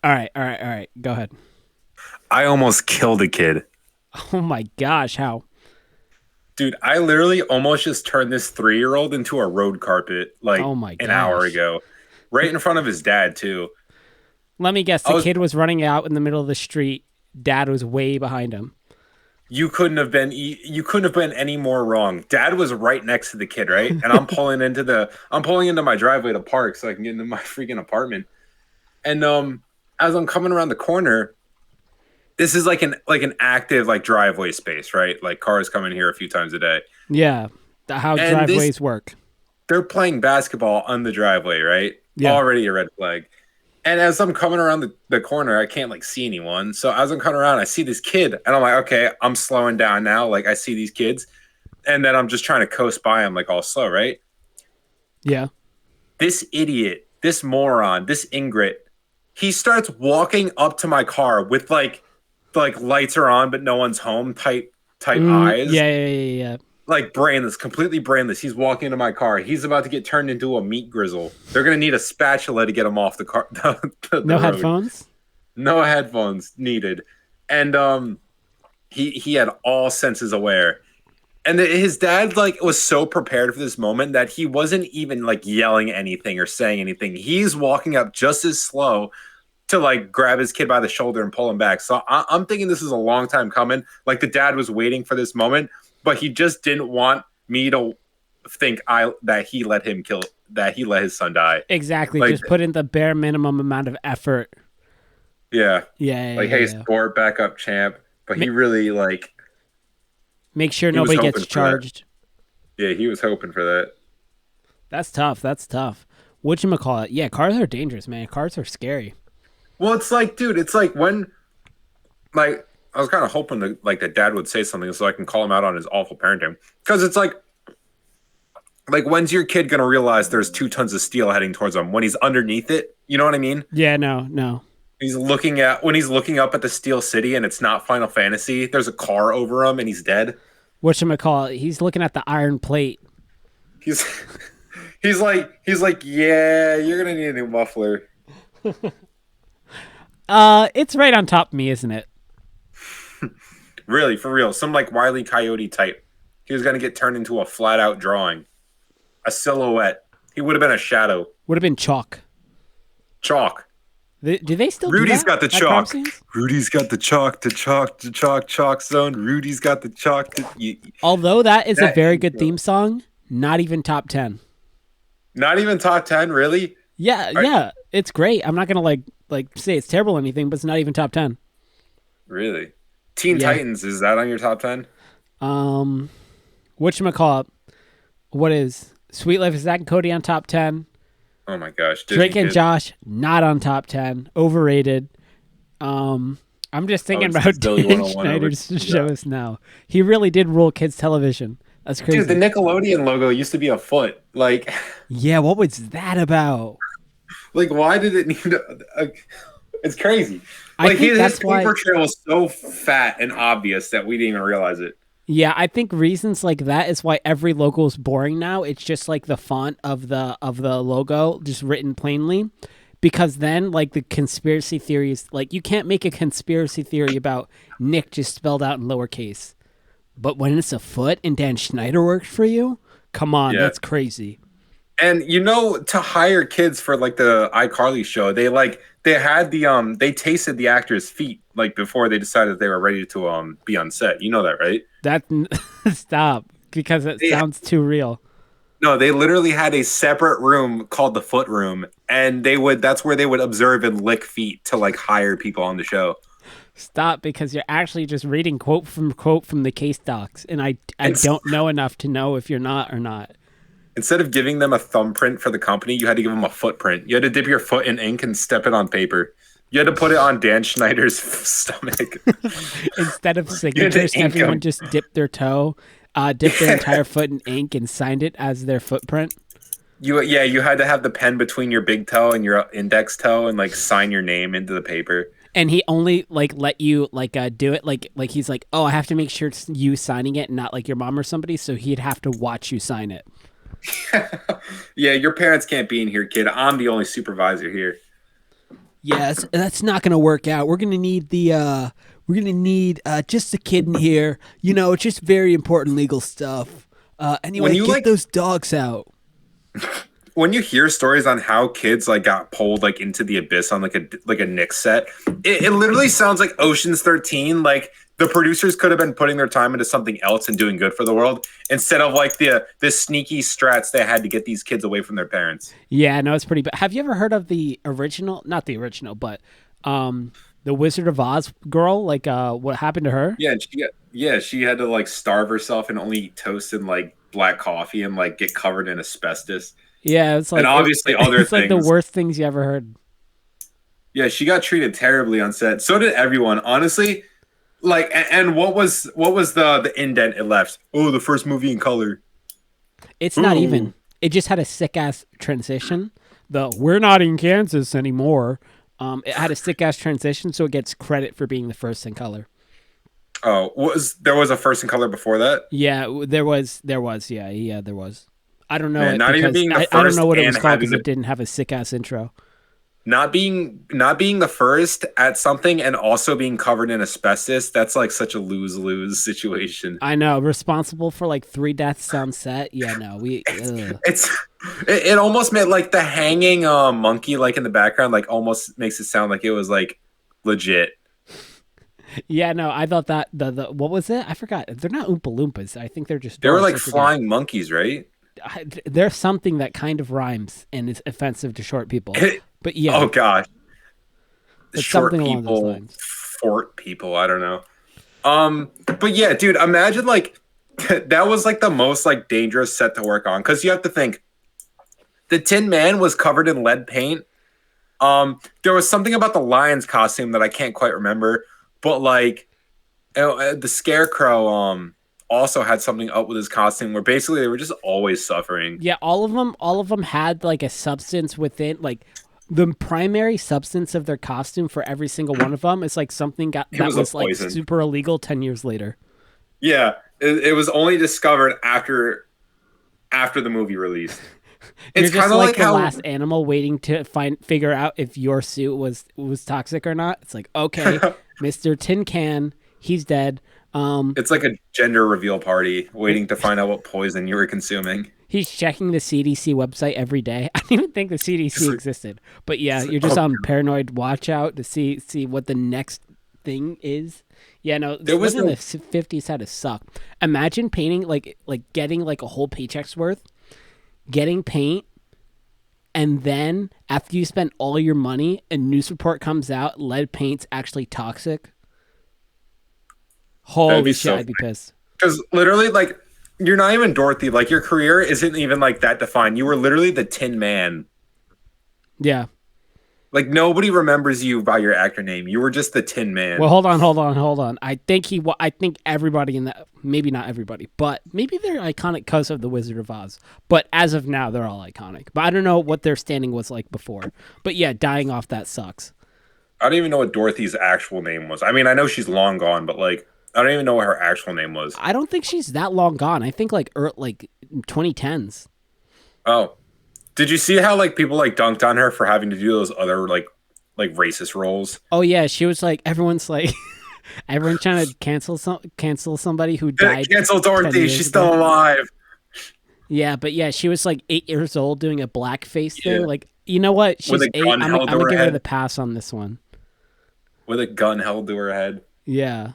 All right. Go ahead. I almost killed a kid. Oh my gosh, how? Dude, I literally almost just turned this 3-year-old into a road carpet like Oh my an hour gosh. ago. Right in front of his dad, too. Let me guess. I The was kid was running out in the middle of the street. Dad was way behind him. you couldn't have been any more wrong. Dad was right next to the kid, right? And I'm pulling into my driveway to park so I can get into my freaking apartment. And as I'm coming around the corner, this is like an active like driveway space, right? Like cars come in here a few times a day. Yeah, how And this driveways work. they're playing basketball on the driveway, right? Yeah. Already a red flag. And as I'm coming around the corner, I can't like see anyone. So as I'm coming around, I see this kid, and I'm like, okay, I'm slowing down now. Like I see these kids, and then I'm just trying to coast by them like all slow, right? Yeah. This idiot, this moron, this ingrat, he starts walking up to my car with like lights are on but no one's home type eyes. Yeah. Like brainless, completely brainless. He's walking into my car. He's about to get turned into a meat grizzle. They're gonna need a spatula to get him off the car, the No road. headphones. No headphones needed, and he had all senses aware. And his dad like was so prepared for this moment that he wasn't even like yelling anything or saying anything. He's walking up just as slow to like grab his kid by the shoulder and pull him back. So I'm thinking this is a long time coming. Like the dad was waiting for this moment, but he just didn't want me to think that he let his son die. Exactly. Like, Just put in the bare minimum amount of effort. yeah, Yeah. like hey, sport, back up, champ. But he really like Make sure he was nobody hoping gets for that. charged. Yeah, he was hoping for that. That's tough. That's tough. Whatchamacallit? Yeah, cars are dangerous, man. Cars are scary. Well, it's like, dude, it's like when, like, I was kind of hoping that, like, the dad would say something so I can call him out on his awful parenting. Because it's like, when's your kid gonna realize there's 2 tons of steel heading towards him? When he's underneath it, you know what I mean? Yeah, no. When he's looking up at the Steel City and it's not Final Fantasy. There's a car over him and he's dead. Whatchamacallit? He's looking at the iron plate. He's he's like, yeah, you're gonna need a new muffler. It's right on top of me, isn't it? Really, for real. Some like Wile E. Coyote type. He was gonna get turned into a flat out drawing. A silhouette. He would have been a shadow. Would have been chalk. Chalk. Do they still Rudy's do that got the at crime chalk. scenes? Rudy's got the chalk zone. Rudy's got the chalk. Although that is a That very good intro. theme song, not even top 10. Not even top 10, really? Yeah, it's great. I'm not gonna like say it's terrible or anything, but it's not even top 10. Really? Teen Yeah. Titans, is that on your top 10? Whatchamacallit? What is Sweet Life of Zack and Cody on top 10? Oh my gosh. Disney Drake and Kid. Josh not on top 10. Overrated. I'm just thinking it's about Billy Dan 101 over- Schneider's show us now. He really did rule kids television. That's crazy. Dude, the Nickelodeon logo used to be a foot. Like, Yeah, what was that about? why did it need it's crazy. I Like, think his that's why. paper trail was so fat and obvious that we didn't even realize it. Yeah, I think reasons like that is why every logo is boring now. It's just like the font of the logo just written plainly. Because then like the conspiracy theories, like you can't make a conspiracy theory about Nick just spelled out in lowercase. But when it's a foot and Dan Schneider works for you, come on, Yeah. that's crazy. And to hire kids for like the iCarly show, they tasted the actors' feet like before they decided they were ready to be on set. You know that, right? That stop because it Yeah. sounds too real. No, they literally had a separate room called the foot room, and that's where they would observe and lick feet to like hire people on the show. Stop because you're actually just reading quote from the case docs, and I It's- don't know enough to know if you're not or not. Instead of giving them a thumbprint for the company, you had to give them a footprint. You had to dip your foot in ink and step it on paper. You had to put it on Dan Schneider's stomach. Instead of had to signatures, ink 'em. everyone just dipped their toe, dipped their entire foot in ink, and signed it as their footprint. You had to have the pen between your big toe and your index toe and like sign your name into the paper. And he only like let you do it like he's like, oh, I have to make sure it's you signing it and not like your mom or somebody. So he'd have to watch you sign it. Yeah, your parents can't be in here, kid. I'm the only supervisor here. Yes, that's not gonna work out. We're gonna need just a kid in here. You know, it's just very important legal stuff. When Anyway, you get those dogs out. when you hear stories on how kids like got pulled like into the abyss on like a Knicks set, it literally sounds like Ocean's 13. Like the producers could have been putting their time into something else and doing good for the world instead of like the sneaky strats they had to get these kids away from their parents. Yeah, no, it's pretty bad. Have you ever heard of the original? Not the original, but the Wizard of Oz girl. Like, what happened to her? Yeah, and she had to like starve herself and only eat toast and like black coffee and like get covered in asbestos Yeah, it's like and obviously other it's like the things. worst things you ever heard. Yeah, she got treated terribly on set. So did everyone, honestly. Like, and what was the indent it left? Oh, the first movie in color. It's not Ooh. even. It just had a sick ass transition. The we're not in Kansas anymore. It had a sick ass transition, so it gets credit for being the first in color. Oh, there was a first in color before that? Yeah, there was. Yeah, there was. I don't know Man, it not even because being the I don't first know what it and was called having because the it didn't have a sick ass intro. not being the first at something and also being covered in asbestos, that's like such a lose-lose situation. I know, responsible for like 3 deaths on set. Yeah, no, we. Ugh. It's it almost made like the hanging monkey like in the background like almost makes it sound like it was like legit. Yeah, no, I thought that the what was it? I forgot. They're not Oompa Loompas. I think they're just They were dogs. like I forget. flying monkeys, right? There's something that kind of rhymes and is offensive to short people. But Oh yeah, gosh. it's Short something along those people, lines. fort people, I don't know. But yeah, dude, imagine like that was like the most like dangerous set to work on because you have to think the Tin Man was covered in lead paint. There was something about the lion's costume that I can't quite remember, but like the Scarecrow also had something up with his costume where basically they were just always suffering. Yeah, all of them had like a substance within, like the primary substance of their costume for every single one of them is like something It that was a was like poison. super illegal 10 years later. Yeah, it was only discovered after the movie released. You're It's just kind of like like the how last animal waiting to figure out if your suit was toxic or not. It's like, okay, Mr. Tin Can, he's dead. it's like a gender reveal party waiting to find out what poison you were consuming. He's checking the CDC website every day. I didn't even think the CDC existed. But yeah, you're just Oh, on paranoid watch out to see what the next thing is. Yeah, no, there was living in no the 50s had to suck. Imagine painting like getting like a whole paycheck's worth, getting paint, and then after you spend all your money, a news report comes out, lead paint's actually toxic. that'd Holy be shit, so I'd be pissed. because literally like you're not even Dorothy. Like your career isn't even like that defined. You were literally the Tin Man. Yeah. Like nobody remembers you by your actor name. You were just the Tin Well, Man. hold on. I think I think everybody in that, maybe not everybody, but maybe they're iconic because of the Wizard of Oz. But as of now, they're all iconic. But I don't know what their standing was like before. But yeah, dying off that sucks. I don't even know what Dorothy's actual name was. I mean, I know she's long gone, but like I don't even know what her actual name was. I don't think she's that long gone. I think like 2010s. Oh, did you see how like people like dunked on her for having to do those other like racist roles? Oh yeah, she was like everyone's like everyone trying to cancel somebody who died. Cancel 10 Dorothy. years She's ago. still alive. Yeah, but yeah, she was like 8 years old doing a blackface thing. Yeah, Like, you know what? with She's a eight. gun held I'm to gonna her give her head. the pass on this one. With a gun held to her head Yeah,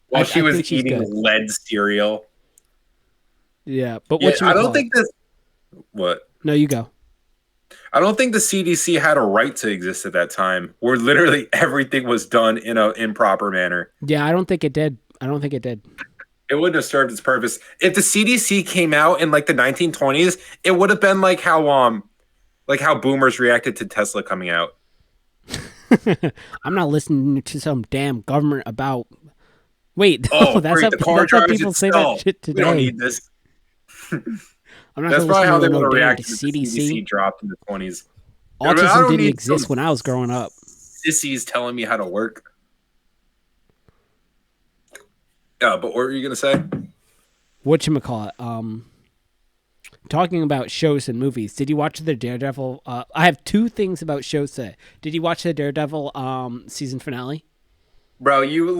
while she I was think she's eating good. lead cereal. Yeah, but Yeah, what you I don't call it? think this. What? No, you go. I don't think the CDC had a right to exist at that time, where literally everything was done in a improper manner. Yeah, I don't think it did. I don't think it did. It wouldn't have served its purpose. If the CDC came out in like the 1920s, it would have been like how boomers reacted to Tesla coming out. I'm not listening to some damn government about. Wait, Oh, that's great, how the car drives people say that itself. shit We don't today. need this. I'm not That's gonna probably how listen they to would no have damn reacted if the CDC CDC. dropped in the 20s. I Autism don't didn't need some exist when I was growing up. sissies telling me how to work. Yeah, but what were you gonna say? Whatchamacallit? talking about shows and movies, did you watch the Daredevil? I have two things about shows today. Did you watch the Daredevil season finale? Bro, you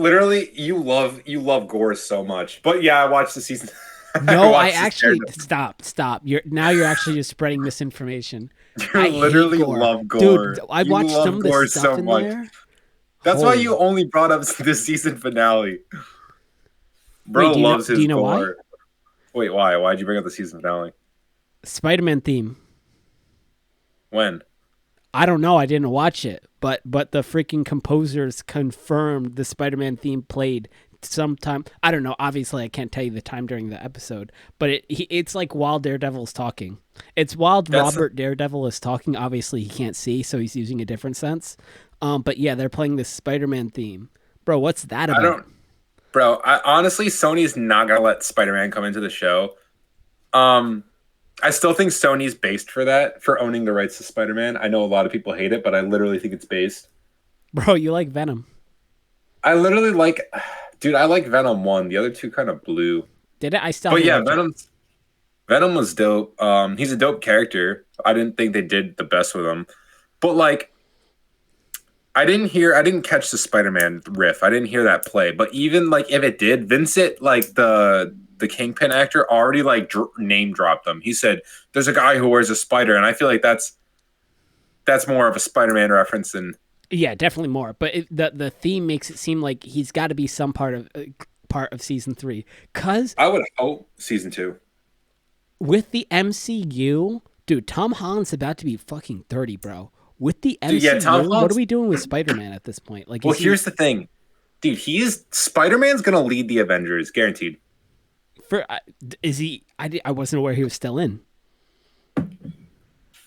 love gore so much. But yeah, I watched the season. No, I watched this actually Daredevil. stop. You're actually just spreading misinformation. You I hate literally gore. love gore. Dude, I You watched love some of the gore stuff so in much. there. That's why Holy- you only brought up the season finale. Bro Wait, loves his do you know why? gore. Wait, why? Why'd you bring up the season finale? Spider-Man theme. When? I don't know. I didn't watch it, but the freaking composers confirmed the Spider-Man theme played sometime. I don't know. Obviously, I can't tell you the time during the episode, but it's like while Daredevil's talking. It's while Robert Daredevil is talking. Obviously, he can't see, so he's using a different sense. But yeah, they're playing this Spider-Man theme. Bro, what's that about? Honestly, Sony's not gonna let Spider-Man come into the show. I still think Sony's based for that, for owning the rights to Spider-Man. I know a lot of people hate it, but I literally think it's based. Bro, you like Venom. I like Venom 1. The other two kind of blew. Did it? I still. But yeah, haven't watched Venom was dope. He's a dope character. I didn't think they did the best with him. But like I didn't catch the Spider-Man riff. I didn't hear that play. But even like if it did, Vincent, like the Kingpin actor, already like name dropped them. He said, "There's a guy who wears a spider," and I feel like that's more of a Spider-Man reference than. Yeah, definitely more. But the theme makes it seem like he's got to be some part of season 3. Cause I would hope season 2. with the MCU, dude, Tom Holland's about to be fucking 30, bro. With the MCU, Dude, yeah, Tom what Holland's- are we doing with Spider-Man at this point? Like, Well, here's the thing, dude. Spider-Man's gonna lead the Avengers, guaranteed. is he? I wasn't aware he was still in.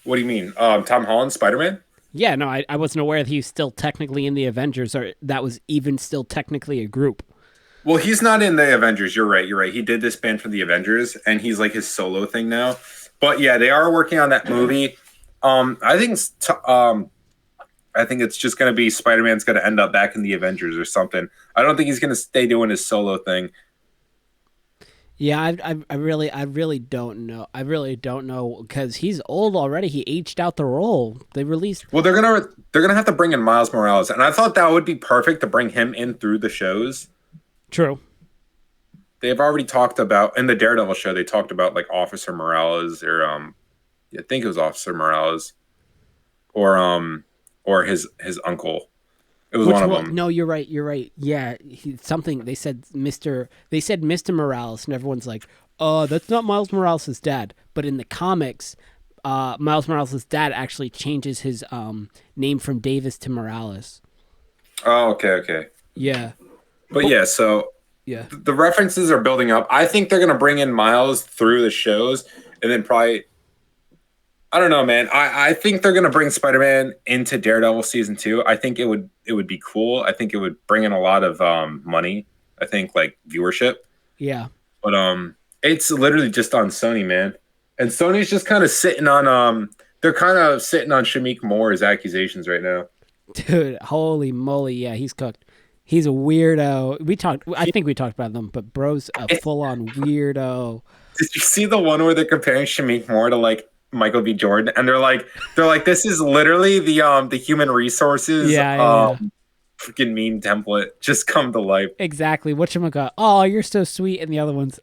What do you mean? Tom Holland, Spider-Man? Yeah, no, I wasn't aware that he was still technically in the Avengers, or that was even still technically a group. Well, he's not in the Avengers. You're right. He did disband from the Avengers, and he's like his solo thing now. But yeah, they are working on that movie. I think it's just gonna be Spider-Man's gonna end up back in the Avengers or something. I don't think he's gonna stay doing his solo thing. Yeah, I really don't know. I really don't know because he's old already. He aged out the role. They released. Well, they're gonna have to bring in Miles Morales, and I thought that would be perfect to bring him in through the shows. True. They've already talked about in the Daredevil show. They talked about like Officer Morales, or I think it was Officer Morales, or his uncle. It was one of them. No, you're right. You're right. Yeah, something they said Mr. Morales, and everyone's like, "Oh, that's not Miles Morales' dad." But in the comics, Miles Morales' dad actually changes his name from Davis to Morales. Oh, okay. Yeah. But yeah, so yeah, the references are building up. I think they're gonna bring in Miles through the shows, and then probably. I don't know, man. I think they're gonna bring Spider-Man into Daredevil season 2. I think it would be cool. I think it would bring in a lot of money. I think like viewership. Yeah. But it's literally just on Sony, man. And Sony's just kind of sitting on they're kind of sitting on Shamik Moore's accusations right now. Dude, holy moly, yeah, he's cooked. He's a weirdo. I think we talked about them, but bro's a full-on weirdo. Did you see the one where they're comparing Shamik Moore to like Michael B. Jordan, and they're like, this is literally the human resources freaking meme template just come to life. Exactly. Whatchamacallit? Oh, you're so sweet. And the other one's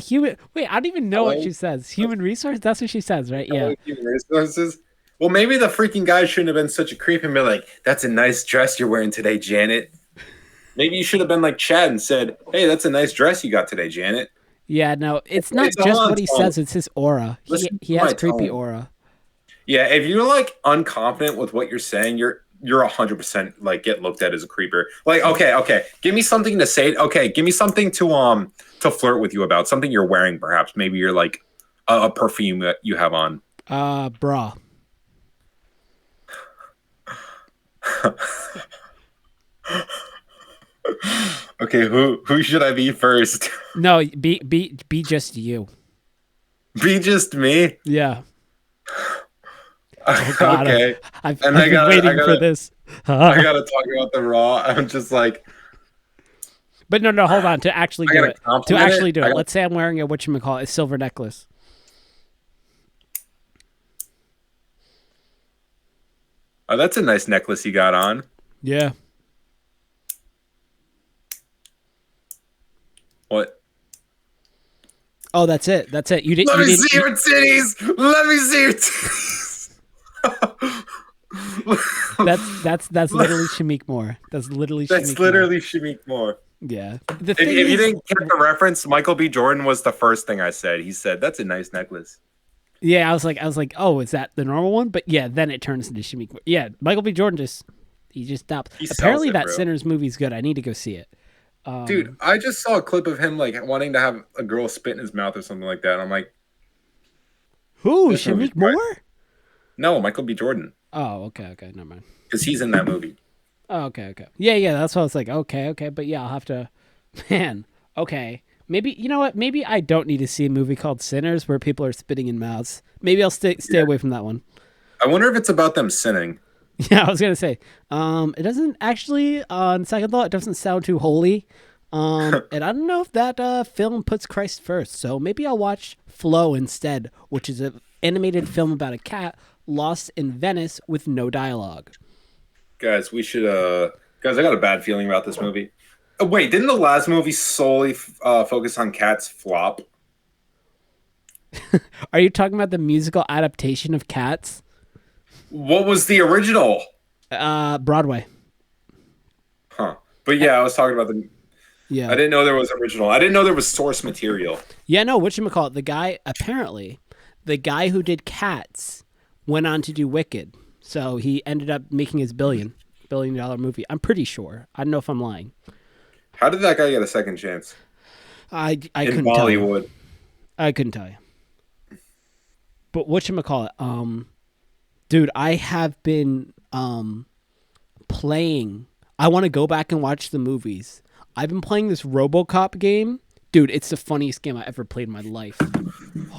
human. Wait, I don't even know what she says. Human resource? That's what she says, right? Yeah. Human resources. Well, maybe the freaking guy shouldn't have been such a creep and be like, "That's a nice dress you're wearing today, Janet." Maybe you should have been like Chad and said, "Hey, that's a nice dress you got today, Janet." Yeah, no, it's not just what he says, it's his aura. He has creepy aura. Yeah, if you're like unconfident with what you're saying, you're 100% like get looked at as a creeper. Like, okay, give me something to say. Okay, give me something to flirt with you about. Something you're wearing, perhaps. Maybe you're like a perfume that you have on. Bra. Okay, who should I be first? No, be just you. Be just me? Yeah. Oh, God, okay. I've been waiting for this. I gotta talk about the Raw. I'm just like. But no, hold on. To actually do it. Let's say I'm wearing a silver necklace. Oh, that's a nice necklace you got on. Yeah. What? Oh, that's it. That's it. You didn't. Let You me didn't. see your titties. Let me see your titties. That's literally Shamik Moore. That's literally. That's Shamik literally Shamik Moore. Moore. Yeah. The If, thing if you is, didn't get the reference, Michael B. Jordan was the first thing I said. He said, "That's a nice necklace." yeah, I was like, oh, is that the normal one? But yeah, then it turns into Shamik Moore. Yeah, Michael B. Jordan he just stopped. He sells Apparently, it, that bro. Sinners movie's good. I need to go see it. Dude, I just saw a clip of him like wanting to have a girl spit in his mouth or something like that. And I'm like, Who? this movie's Shamik Moore? no, Michael B. Jordan, Oh, okay, never mind. because he's in that movie. Oh, okay. Yeah. That's why I was like, okay. But yeah, I'll have to. Man, okay. Maybe you know what? Maybe I don't need to see a movie called Sinners where people are spitting in mouths. Maybe I'll stay away from that one. I wonder if it's about them sinning. Yeah, I was gonna say. It doesn't actually. On second thought, it doesn't sound too holy. And I don't know if that film puts Christ first. So maybe I'll watch Flow instead, which is an animated film about a cat lost in Venice with no dialogue. Guys, we should. Guys, I got a bad feeling about this movie. Wait, didn't the last movie solely focus on cats flop? Are you talking about the musical adaptation of Cats? What was the original? Broadway. Huh. But yeah, I was talking about the. Yeah. I didn't know there was original. I didn't know there was source material. Yeah, no, whatchamacallit, the guy who did Cats went on to do Wicked. So he ended up making his billion-dollar movie. I'm pretty sure. I don't know if I'm lying. How did that guy get a second chance? I In couldn't tell you. Bollywood. I couldn't tell you. But whatchamacallit, dude, I have been playing. I want to go back and watch the movies. I've been playing this RoboCop game. Dude, it's the funniest game I ever played in my life.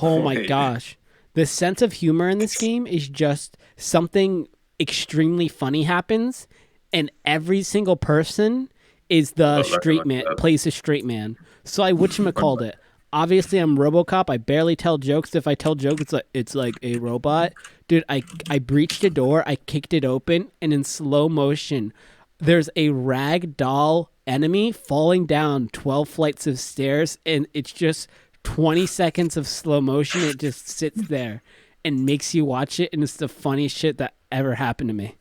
Oh my gosh. The sense of humor in this game is just something extremely funny happens, and every single person is the straight man, plays a straight man. So I whatchamacallit it. Obviously, I'm RoboCop. I barely tell jokes. If I tell jokes, it's like a robot. Dude, I breached a door. I kicked it open, and in slow motion, there's a rag doll enemy falling down 12 flights of stairs, and it's just 20 seconds of slow motion. It just sits there and makes you watch it, and it's the funniest shit that ever happened to me.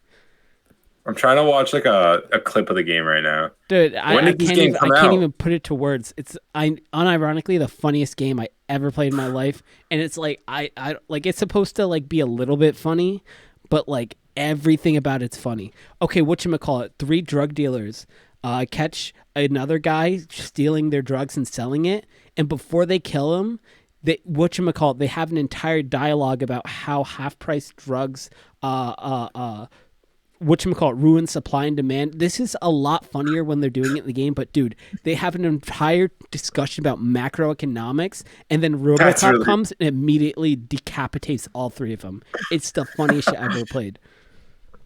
I'm trying to watch like a clip of the game right now. Dude, When I did this can't game even, come I can't out? even put it to words. It's unironically the funniest game I ever played in my life, and it's like I like it's supposed to like be a little bit funny, but like everything about it's funny. Okay, whatchamacallit, 3 drug dealers catch another guy stealing their drugs and selling it, and before they kill him, they they have an entire dialogue about how half-price drugs ruin supply and demand. This is a lot funnier when they're doing it in the game, but dude, they have an entire discussion about macroeconomics, and then RoboCop comes and immediately decapitates all 3 of them. It's the funniest shit I've ever played.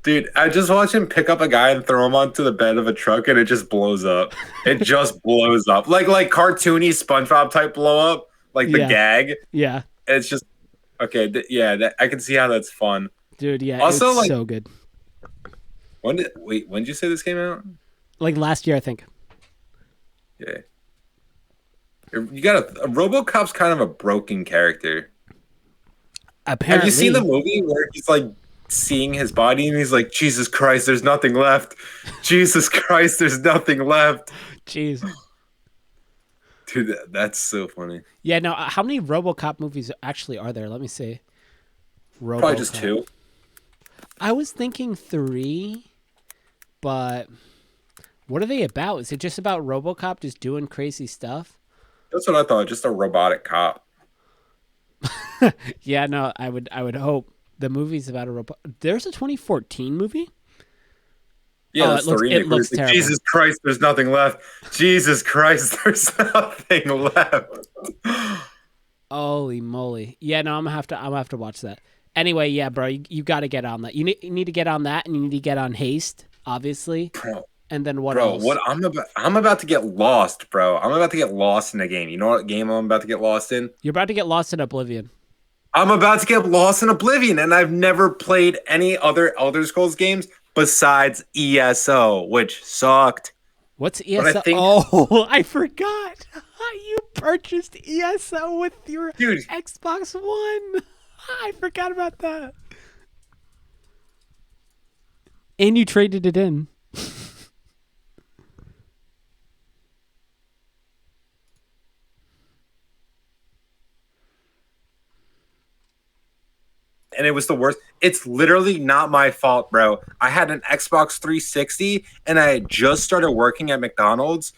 Dude, I just watched him pick up a guy and throw him onto the bed of a truck, and it just blows up. It just blows up. Like cartoony SpongeBob type blow up, like the gag. Yeah. It's just okay. I can see how that's fun. Dude, yeah, Also, it's like, so good. When did you say this came out? Like last year, I think. Yeah. You got a RoboCop's kind of a broken character. Apparently. Have you seen the movie where he's like seeing his body and he's like, Jesus Christ, there's nothing left. Jesus Christ, there's nothing left. Jeez. Dude, that's so funny. Yeah, no, how many RoboCop movies actually are there? Let me see. Probably just 2. I was thinking 3, but what are they about? Is it just about RoboCop just doing crazy stuff? That's what I thought, just a robotic cop. Yeah, no, I would hope the movie's about a robot. There's a 2014 movie? Yeah, that's the remake. It looks terrible. Jesus Christ, there's nothing left. Jesus Christ, there's nothing left. Holy moly! Yeah, no, I'm gonna have to watch that. Anyway, yeah, bro, you got to get on that. You need to get on that, and you need to get on Haste, obviously. Bro, and then what else? What I'm about to get lost, bro. I'm about to get lost in a game. You know what game I'm about to get lost in? You're about to get lost in Oblivion. I'm about to get lost in Oblivion, and I've never played any other Elder Scrolls games besides ESO, which sucked. What's But I ESO? think, Oh, I forgot. You purchased ESO with your dude, Xbox One. I forgot about that. And you traded it in. and it was the worst. It's literally not my fault, bro. I had an Xbox 360, and I had just started working at McDonald's,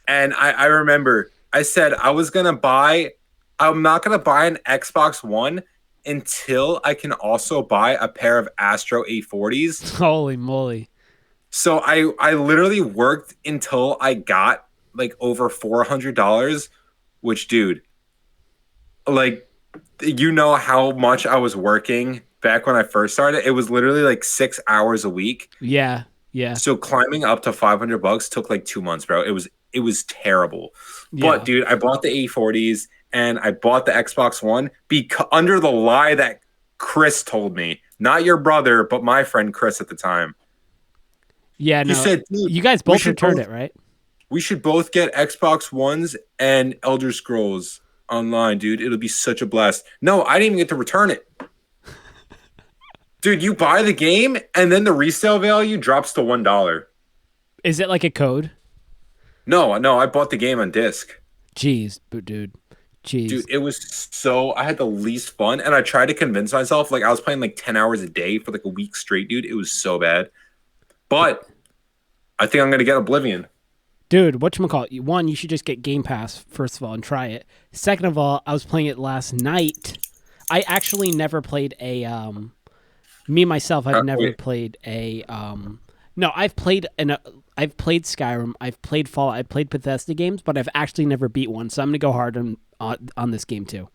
and I remember I said I'm not gonna buy an Xbox One until I can also buy a pair of Astro 840s. Holy moly. So I literally worked until I got like over $400, which, dude, like, you know how much I was working back when I first started. It was literally like 6 hours a week. Yeah. Yeah. So climbing up to $500 took like 2 months, bro. It was terrible. But Yeah. dude, I bought the 840s and I bought the Xbox One under the lie that Chris told me, not your brother, but my friend Chris at the time. Yeah. He No. said, dude, You guys we both should returned both it, right? we should both get Xbox Ones and Elder Scrolls Online, dude. It'll be such a blast. No, I didn't even get to return it. Dude, you buy the game and then the resale value drops to $1. Is it like a code? No, I bought the game on disc. Jeez, dude. Jeez. Dude, it was I had the least fun, and I tried to convince myself, like, I was playing like 10 hours a day for like a week straight, dude. It was so bad. But I think I'm gonna get Oblivion. Dude, whatchamacallit? One, you should just get Game Pass, first of all, and try it. Second of all, I was playing it last night. I actually never played a me myself, I've never wait. played a no, I've played Skyrim, I've played Fallout, I've played Bethesda games, but I've actually never beat one. So I'm gonna go hard on this game too.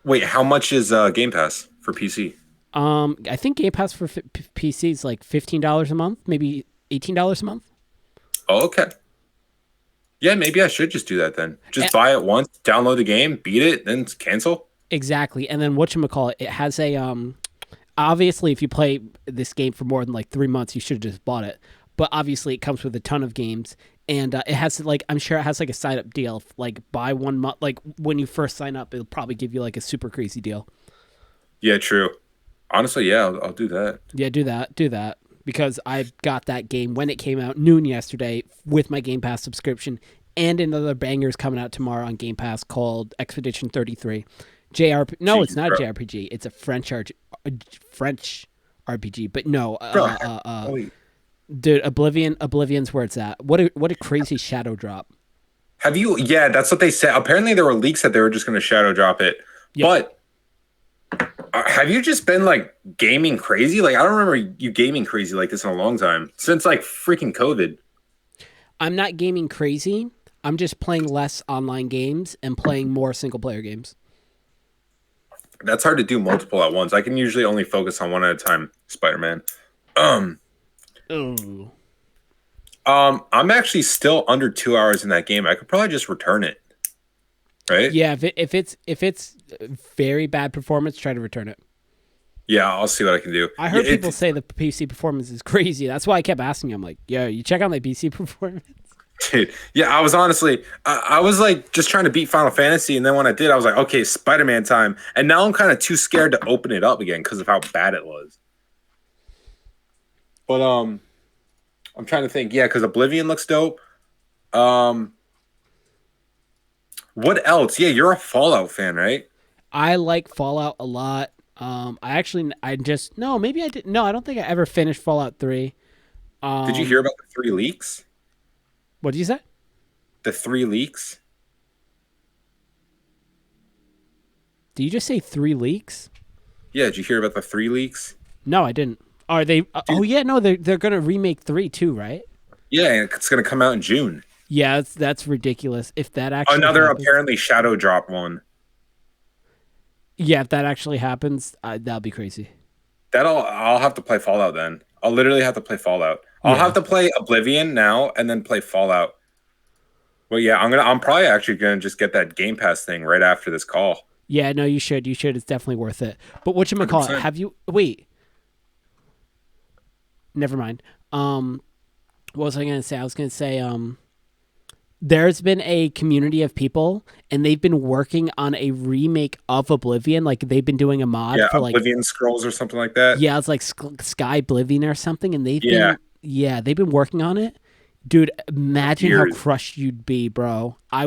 Wait, how much is Game Pass for PC? I think Game Pass for PC is like $15 a month, maybe $18 a month. Oh, okay. Yeah, maybe I should just do that then. Just Eh, buy it once, download the game, beat it, then cancel. Exactly, and then whatchamacallit, it has a obviously, if you play this game for more than like 3 months, you should have just bought it. But obviously, it comes with a ton of games, and it has like I'm sure it has like a sign up deal. Like buy 1 month, like when you first sign up, it'll probably give you like a super crazy deal. Yeah, true. Honestly, yeah, I'll do that. Yeah, do that because I got that game when it came out noon yesterday with my Game Pass subscription, and another banger is coming out tomorrow on Game Pass called Expedition 33. JRP? No, it's Jeez, not a bro. JRPG. It's a French RPG. But no, Bro, wait. dude, Oblivion's where it's at. What a crazy shadow drop. Have you? Yeah, that's what they said. Apparently, there were leaks that they were just going to shadow drop it. Yep. But have you just been like gaming crazy? Like, I don't remember you gaming crazy like this in a long time since like freaking COVID. I'm not gaming crazy. I'm just playing less online games and playing more single player games. That's hard to do multiple at once. I can usually only focus on one at a time. Spider-Man. Um, Ooh. I'm actually still under 2 hours in that game. I could probably just return it. Right? Yeah, if it's very bad performance, try to return it. Yeah, I'll see what I can do. I heard Yeah, people say the PC performance is crazy. That's why I kept asking you. I'm like, yo, you check on the PC performance? dude, yeah, I was honestly, I was like just trying to beat Final Fantasy, and then when I did, I was like, okay, Spider-Man time, and now I'm kind of too scared to open it up again because of how bad it was. But I'm trying to think, yeah, because Oblivion looks dope. Um, what else? Yeah, you're a Fallout fan, right? I like Fallout a lot. I just no, maybe I did. No, I don't think I ever finished Fallout 3. Did you hear about the 3 leaks? What did you say? The 3 leaks? Did you just say 3 leaks? Yeah, did you hear about the 3 leaks? No, I didn't. Are they? Oh yeah, no, they're gonna remake 3 too, right? Yeah, and it's gonna come out in June. Yeah, that's ridiculous. If that actually Another happens, apparently shadow drop one. yeah, if that actually happens, that'll be crazy. I'll have to play Fallout then. I'll literally have to play Fallout. I'll Yeah. have to play Oblivion now and then play Fallout. Well, yeah, I'm probably actually gonna just get that Game Pass thing right after this call. Yeah, no, you should. You should. It's definitely worth it. But whatchamacallit, 100%. have you wait, never mind. What was I gonna say? I was gonna say, there's been a community of people and they've been working on a remake of Oblivion. Like they've been doing a mod Yeah, for like Oblivion Scrolls or something like that. yeah, it's like Sky Oblivion or something, and Yeah, they've been working on it. Dude, imagine how years. crushed you'd be, bro. I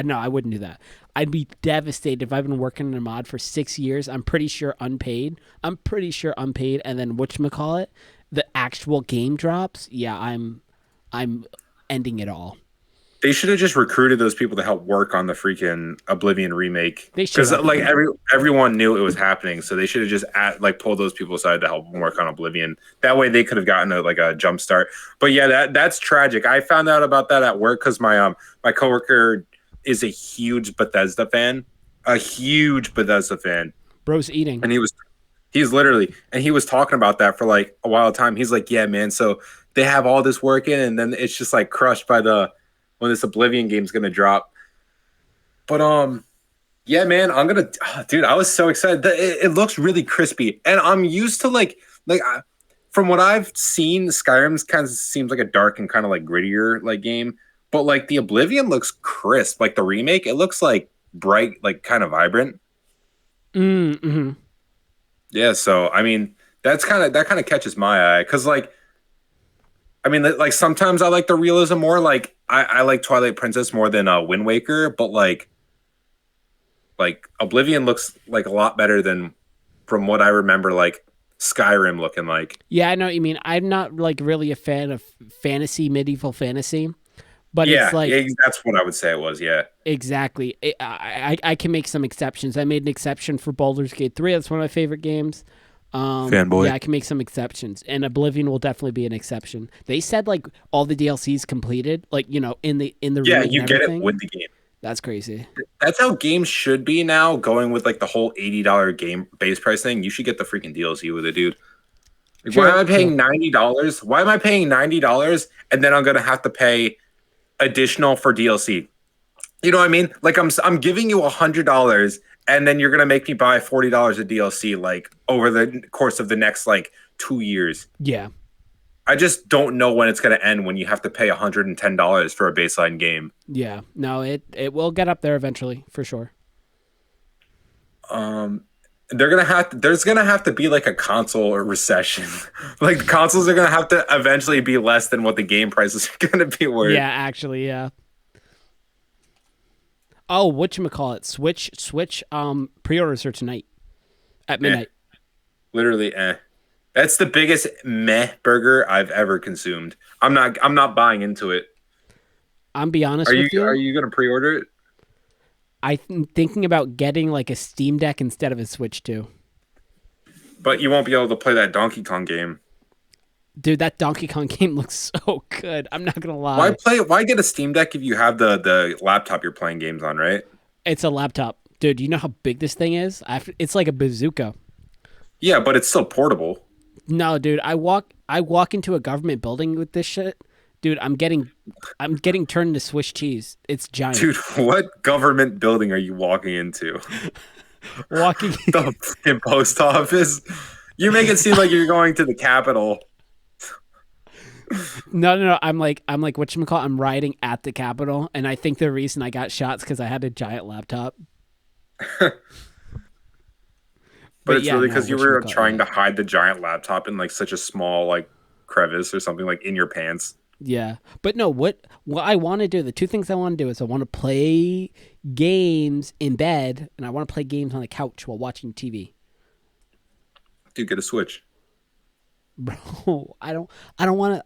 know I wouldn't do that. I'd be devastated if I've been working on a mod for 6 years. I'm pretty sure unpaid. And then whatchamacallit, the actual game drops. Yeah, I'm ending it all. They should have just recruited those people to help work on the freaking Oblivion remake. They should Because have. like everyone knew it was happening, so they should have just pulled those people aside to help them work on Oblivion. That way, they could have gotten a jump start. But yeah, that's tragic. I found out about that at work because my coworker is a huge Bethesda fan, Bro's eating. and he was talking about that for like a while time. He's like, yeah, man. So they have all this work in, and then it's just like crushed by when this Oblivion game's gonna drop. But yeah, man, dude. I was so excited. It looks really crispy, and I'm used to from what I've seen, Skyrim's kind of seems like a dark and kind of like grittier like game. But like the Oblivion looks crisp. Like the remake, it looks like bright, like kind of vibrant. Mm-hmm. Yeah, so I mean, that kind of catches my eye because like I mean, like sometimes I like the realism more. Like I like Twilight Princess more than Wind Waker, but like Oblivion looks like a lot better than from what I remember like Skyrim looking like. Yeah, I know what you mean. I'm not like really a fan of medieval fantasy, but Yeah, it's like yeah, that's what I would say it was. Yeah, exactly. I can make some exceptions. I made an exception for Baldur's Gate 3. That's one of my favorite games. fanboy. Yeah, I can make some exceptions, and Oblivion will definitely be an exception. They said like all the DLCs completed, like in the Yeah, remake you and get it everything. with the game. That's crazy. That's how games should be now. Going with like the whole $80 game base price thing, you should get the freaking DLC with it, dude. Like, why am I paying $90? Why am I paying $90 and then I'm gonna have to pay additional for DLC? You know what I mean? Like I'm giving you $100 and then you're gonna make me buy $40 of DLC like over the course of the next like 2 years. Yeah, I just don't know when it's gonna end when you have to pay $110 for a baseline game. yeah. No, it will get up there eventually for sure. There's gonna have to be like a console recession. Like consoles are gonna have to eventually be less than what the game prices are gonna be worth. Yeah, actually, yeah. Oh, whatchamacallit? Switch pre-orders are tonight at midnight. Literally, that's the biggest meh burger I've ever consumed. I'm not buying into it. I'm be honest Are with you. are you gonna pre-order it? I'm thinking about getting like a Steam Deck instead of a Switch too. But you won't be able to play that Donkey Kong game. Dude, that Donkey Kong game looks so good. I'm not gonna lie. Why get a Steam Deck if you have the laptop you're playing games on, right? It's a laptop, dude. You know how big this thing is? It's like a bazooka. Yeah, but it's still portable. No, dude. I walk into a government building with this shit. Dude, I'm getting turned into Swiss cheese. It's giant. Dude, what government building are you walking into? Walking. The fucking post office? You make it seem like you're going to the Capitol. No. I'm like whatchamacallit? I'm riding at the Capitol, and I think the reason I got shot is because I had a giant laptop. But it's yeah, really no, because you were whatchamacallit, trying yeah. to hide the giant laptop in like such a small like crevice or something like in your pants. Yeah, but no. What I want to do? The two things I want to do is I want to play games in bed, and I want to play games on the couch while watching TV. Dude, get a Switch. Bro, I don't want to.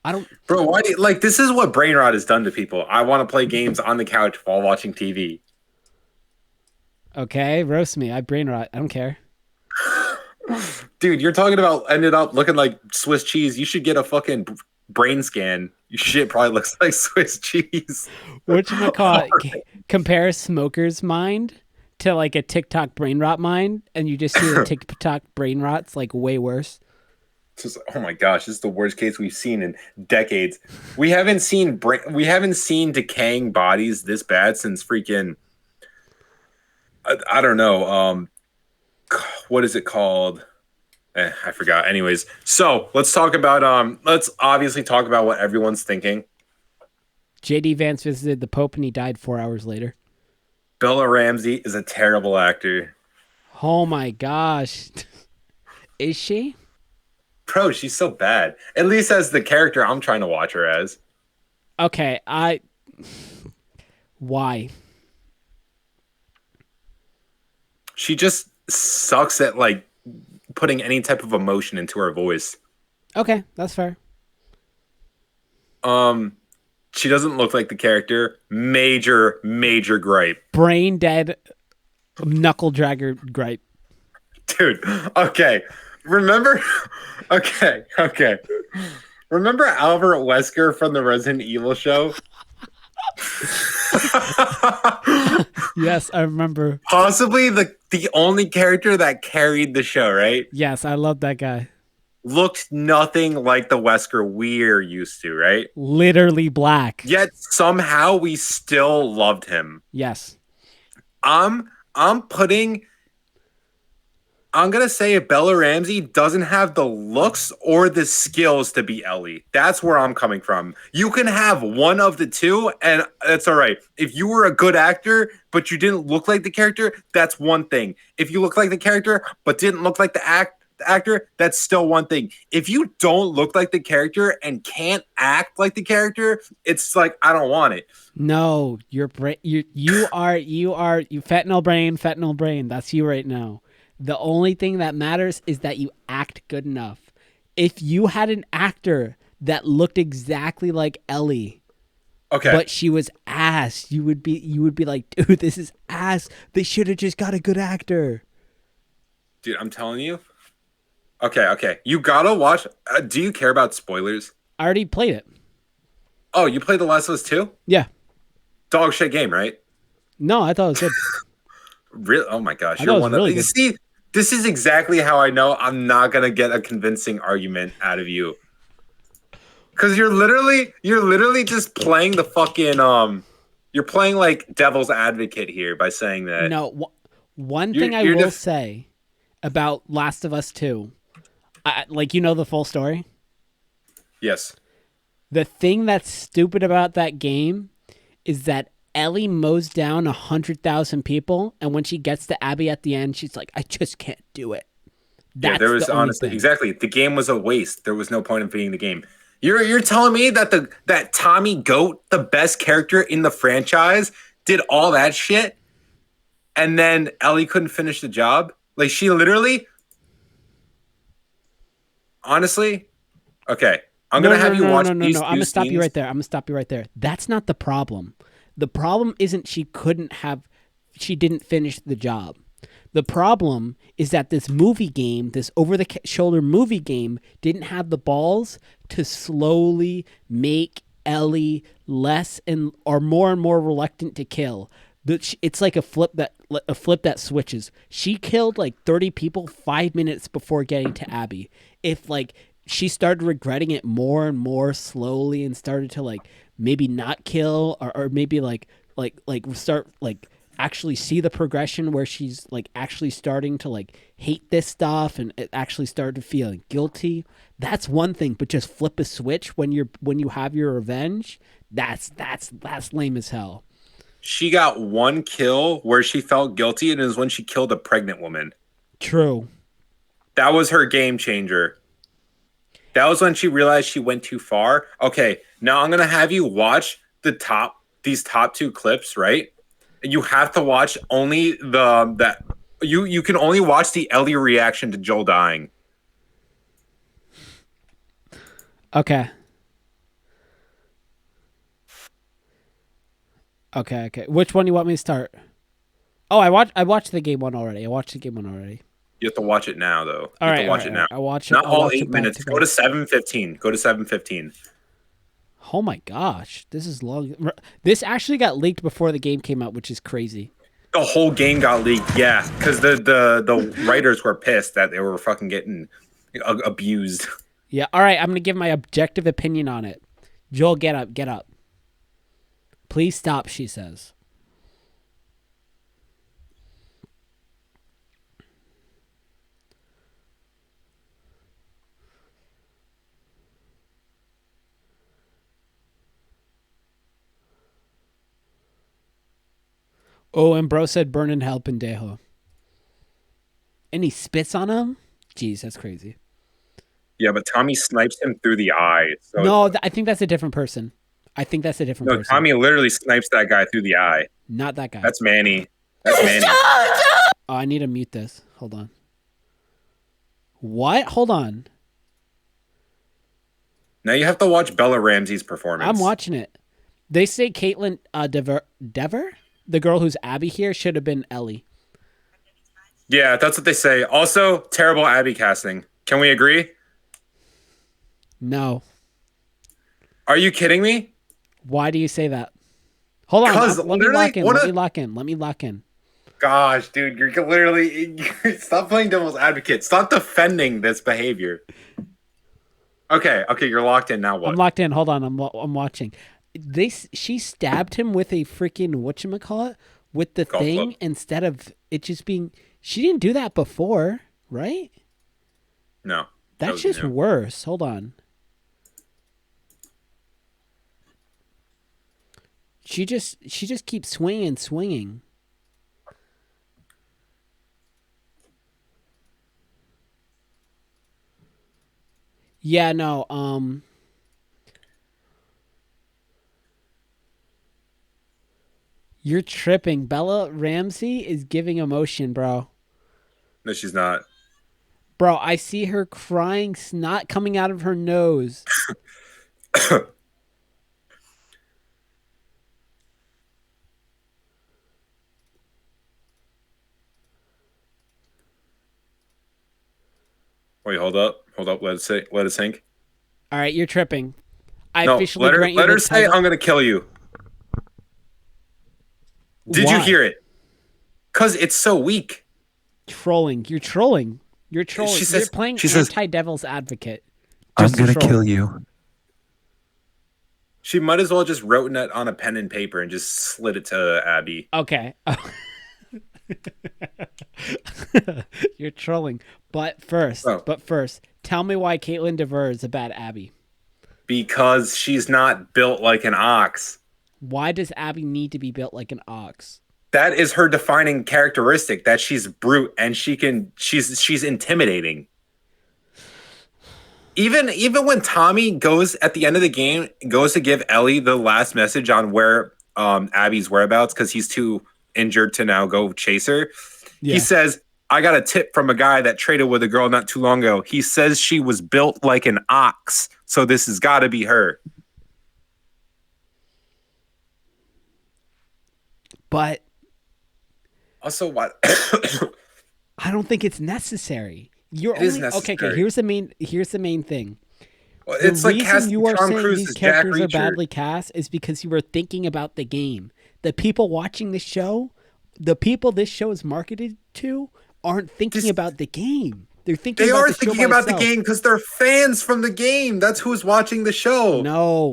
I don't. Bro, why do you, like this is what brain rot has done to people. I want to play games on the couch while watching TV. Okay, roast me. I brain rot. I don't care. Dude, you're talking about ended up looking like Swiss cheese. You should get a fucking brain scan. Your shit probably looks like Swiss cheese. Whatchamacallit? Compare a smoker's mind to like a TikTok brain rot mind, and you just see the TikTok brain rot's like way worse. Just, oh my gosh, this is the worst case we've seen in decades. We haven't seen decaying bodies this bad since freaking I don't know. What is it called? I forgot. Anyways, so let's talk about let's obviously talk about what everyone's thinking. J.D. Vance visited the Pope and he died 4 hours later. Bella Ramsey is a terrible actor. Oh my gosh. Is she? Bro, she's so bad. At least as the character I'm trying to watch her as. Okay, why? She just sucks at like putting any type of emotion into her voice. Okay, that's fair. She doesn't look like the character. Major gripe. Brain dead knuckle dragger gripe. Dude, okay. Remember okay. Remember Albert Wesker from the Resident Evil show? Yes, I remember. Possibly the only character that carried the show, right? Yes, I love that guy. Looked nothing like the Wesker we're used to, right? Literally black. Yet somehow we still loved him. Yes. I'm gonna say Bella Ramsey doesn't have the looks or the skills to be Ellie. That's where I'm coming from. You can have one of the two, and that's all right. If you were a good actor, but you didn't look like the character, that's one thing. If you look like the character, but didn't look like the actor, that's still one thing. If you don't look like the character and can't act like the character, it's like I don't want it. No, you are fentanyl brain. That's you right now. The only thing that matters is that you act good enough. If you had an actor that looked exactly like Ellie, Okay, but she was ass, you would be like, dude, this is ass. They should have just got a good actor. dude, I'm telling you. Okay. You gotta watch. Do you care about spoilers? I already played it. Oh, you played The Last of Us 2? Yeah. Dog shit game, right? No, I thought it was good. Really? Oh my gosh, I you're thought it was one really of you good. see. This is exactly how I know I'm not gonna get a convincing argument out of you. Because you're literally just playing the fucking you're playing like devil's advocate here by saying that. No, one You're- thing I you're will def- say about Last of Us 2, like, you know the full story? Yes. The thing that's stupid about that game is that Ellie mows down 100,000 people, and when she gets to Abby at the end, she's like, I just can't do it. Yeah, there was the only honestly thing. exactly the game was a waste. There was no point in beating the game. You're telling me that that Tommy Goat, the best character in the franchise, did all that shit, and then Ellie couldn't finish the job? Like she literally, honestly, okay. I'm gonna have you watch these No. I'm gonna stop you scenes. right there. I'm gonna stop you right there. That's not the problem. The problem isn't she didn't finish the job. The problem is that this movie game, this over-the-shoulder movie game, didn't have the balls to slowly make Ellie less or more reluctant to kill. It's like a flip that switches. She killed like 30 people 5 minutes before getting to Abby. If like she started regretting it more and more slowly and started to like maybe not kill or maybe like start like actually see the progression where she's like actually starting to like hate this stuff and it actually started feeling guilty, that's one thing. But just flip a switch when you have your revenge, that's lame as hell. She got one kill where she felt guilty, and it was when she killed a pregnant woman. True. That was her game changer. That was when she realized she went too far. Okay, now I'm gonna have you watch these top two clips, right? You have to watch only you can only watch the Ellie reaction to Joel dying. Okay. Which one do you want me to start? Oh, I watched the game one already. You have to watch it now, though. All You have right, to watch all it right, now. I watch it. Not I'll all watch 8 it back minutes. to Go back. to 7:15. Go to 7:15. Oh my gosh, this is long. This actually got leaked before the game came out, which is crazy. The whole game got leaked, yeah, because the writers were pissed that they were fucking getting abused. Yeah. All right, I'm gonna give my objective opinion on it. Joel, get up. Please stop, she says. Oh, and bro said burn in hell pendejo. And he spits on him? Jeez, that's crazy. Yeah, but Tommy snipes him through the eye. So No, I think that's a different person. I think that's a different no, person. Tommy literally snipes that guy through the eye. Not that guy. That's Manny. That's Manny. Oh, I need to mute this. Hold on. What? Hold on. Now you have to watch Bella Ramsey's performance. I'm watching it. They say Caitlin Dever, the girl who's Abby here, should have been Ellie. Yeah, that's what they say. Also, terrible Abby casting. Can we agree? No. Are you kidding me? Why do you say that? Hold on. Let me lock in. Let me lock in. Gosh, dude, you're literally stop playing devil's advocate. Stop defending this behavior. Okay, you're locked in now. What? I'm locked in. Hold on. I'm watching. She stabbed him with a freaking whatchamacallit with the Golf thing club. instead of it just being. She didn't do that before, right? No. That's just worse. Hold on. She just keeps swinging. Yeah, no. You're tripping. Bella Ramsey is giving emotion, bro. No, she's not. Bro, I see her crying, snot coming out of her nose. Wait, hold up. Let it sink. All right, you're tripping. I No, officially let her grant you the say, title. "I'm gonna kill you." Did you Why? hear it? Cause it's so weak. Trolling. You're trolling. You're playing anti-devil's advocate. I'm gonna kill you. She might as well just wrote it on a pen and paper and just slid it to Abby. Okay. You're trolling. But first, tell me why Caitlin Dever is a bad Abby. Because she's not built like an ox. Why does Abby need to be built like an ox? That is her defining characteristic, that she's brute and she's intimidating. Even when Tommy goes at the end of the game, goes to give Ellie the last message on where Abby's whereabouts because he's too injured to now go chase her. Yeah. He says, "I got a tip from a guy that traded with a girl not too long ago. He says she was built like an ox, so this has got to be her." But also, what? I don't think it's necessary. You're it only necessary. Okay. Here's the main thing. Well, it's like you are Tom saying Cruise these characters are badly cast is because you were thinking about the game. The people watching the show, the people this show is marketed to, aren't thinking about the game. They're thinking. They about are the thinking show about the game because they're fans from the game. That's who's watching the show. No.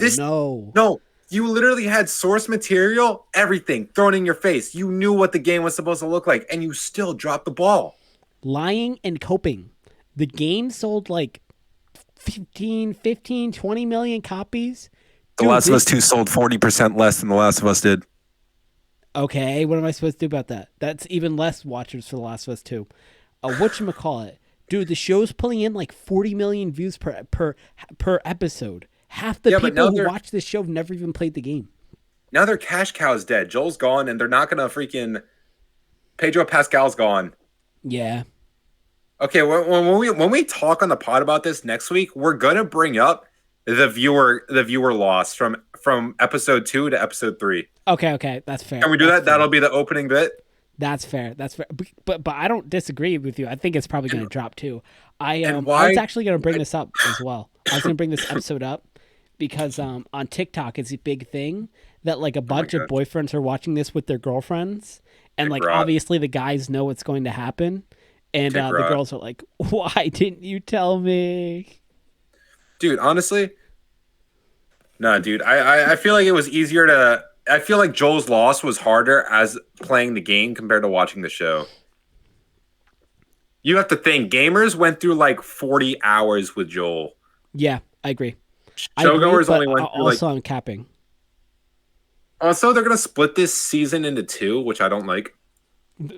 You literally had source material, everything thrown in your face. You knew what the game was supposed to look like, and you still dropped the ball. Lying and coping. The game sold like 15, 20 million copies. The Last of Us 2 sold 40% less than The Last of Us did. Okay, what am I supposed to do about that? That's even less watchers for The Last of Us 2. Whatchamacallit? Dude, the show's pulling in like 40 million views per episode. Half the people who watch this show have never even played the game. Now their cash cow's dead. Joel's gone, and they're not going to freaking... Pedro Pascal's gone. Yeah. Okay, when we talk on the pod about this next week, we're going to bring up the viewer loss from episode 2 to episode 3. Okay, that's fair. Can we do that? Fair. That'll be the opening bit. That's fair. But I don't disagree with you. I think it's probably going to drop too. I was actually going to bring this up as well. I was going to bring this episode up because on TikTok it's a big thing that like a bunch of boyfriends are watching this with their girlfriends, and like obviously the guys know what's going to happen, and the girls are like, "Why didn't you tell me?" Dude, honestly, no, dude. I feel like it was easier to. I feel like Joel's loss was harder as playing the game compared to watching the show. You have to think, gamers went through like 40 hours with Joel. Yeah, I agree. Showgoers only went through also I'm capping. Also, they're gonna split this season into two, which I don't like.